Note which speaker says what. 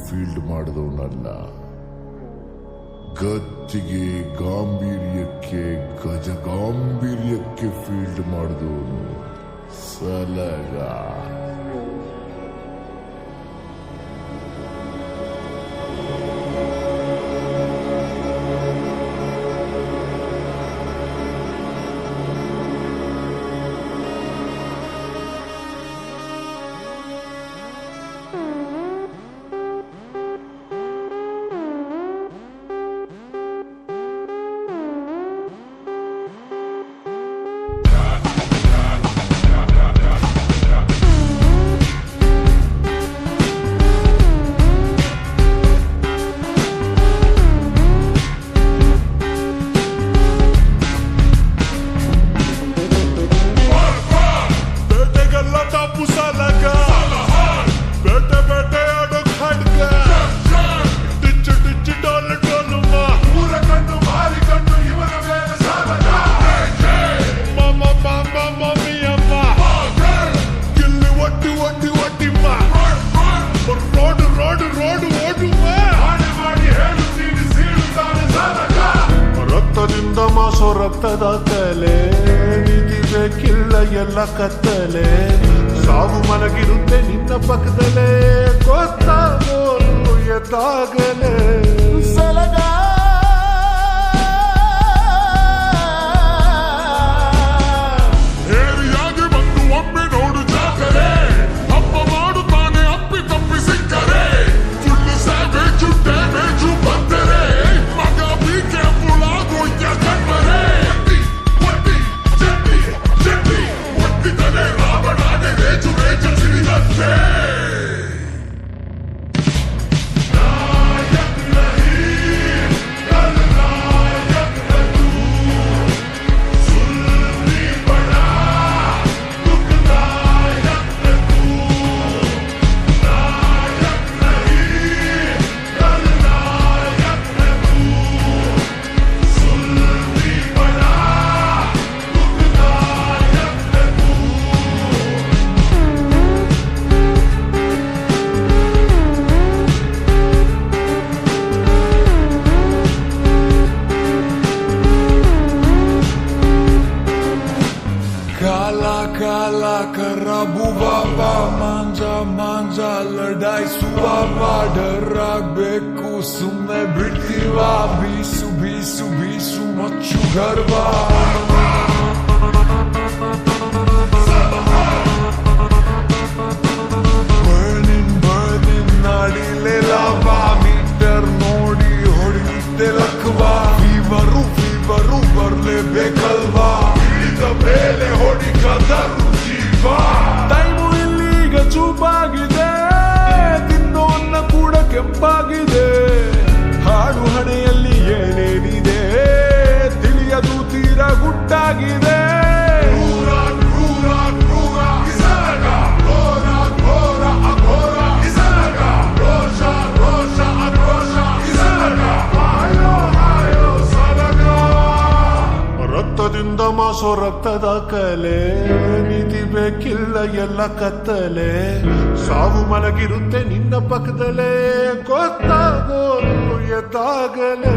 Speaker 1: Field ಮಾಡಿದವನಲ್ಲ, ಗತ್ತಿಗೆ ಗಾಂಭೀರ್ಯಕ್ಕೆ ಗಜಗಾಂಭೀರ್ಯಕ್ಕೆ field ಮಾಡಿದವನು ಸಲಗ.
Speaker 2: ರಕ್ತದ ಕಲೆ ನೀತಿ ಬೇಕಿಲ್ಲ ಎಲ್ಲ ಕತ್ತಲೆ, ಸಾವು ಮಲಗಿರುತ್ತೆ ನಿನ್ನ ಪಕ್ಕದಲ್ಲೇ, ಗೊತ್ತಾಗೋರು ಎದ್ದಾಗಲೇ ಸಲಗ. ಹೇರಿಯಾಗಿ ಬಂದು ಒಮ್ಮೆ ನೋಡು ಜಾಗರೆ, ಹಬ್ಬ ಮಾಡುತ್ತಾನೆ ಅಪ್ಪಿ ತಪ್ಪಿ ಸಿಕ್ಕರೆ, ಫುಲ್ಲು ಸ್ಯಾವೇಜು ಡ್ಯಾಮೇಜು ಬಂದರೆ, ಮಗ ಬಿ ಕೇರ್ಫುಲ್ ಆಗೋ ಕಣ್ಮರೆ. ರಾವಣಾನೆ ರೇಜು ರೇಜ ಸಿಡಿದಂತೆ काला करा बुबाबा, मांजा मांजा लड़ाई सुबाबा, डरागಬೇಕು ಸುಮ್ಮನೆ ಬಿಡ್ತೀವ, ಬೀಸು ಬೀಸು ಬೀಸು ಮಚ್ಚು ಗರ್ವ. ಬರ್ನಿನ್ ಬರ್ನಿನ್ ನಾಡಿಲೆ ಲಾವಾ, ಮೀಟರ್ ನೋಡಿ ಹೊಡೆಯುತ್ತೆ ಲಕ್ವಾ, ಫೀವರು ಫೀವರು ಬರ್ಲೇಬೇಕಲ್ವಾ, ಮೇಲೆ ಹೊಡಿಕದರು ಜೀವ. ಟೈಮು ಇಲ್ಲೀಗ ಚೂಪಾಗಿದೆ, ತಿನ್ನೋನ್ನ ಕೂಡ ಕೆಂಪಾಗಿದೆ, ಹಾಡು ಹಣೆಯಲ್ಲಿ ಏನೇನಿದೆ ತಿಳಿಯದು ತೀರಾ ಗುಟ್ಟಾಗಿದೆ. ರಕ್ತದಿಂದ ಮಾಸೋ ರಕ್ತದ ಕಲೆ, ನೀತಿ ಬೇಕಿಲ್ಲ ಎಲ್ಲ ಕತ್ತಲೆ, ಸಾವು ಮಲಗಿರುತ್ತೆ ನಿನ್ನ ಪಕ್ಕದಲ್ಲೇ, ಗೊತ್ತಾಗೋರು ಎದ್ದಾಗಲೇ.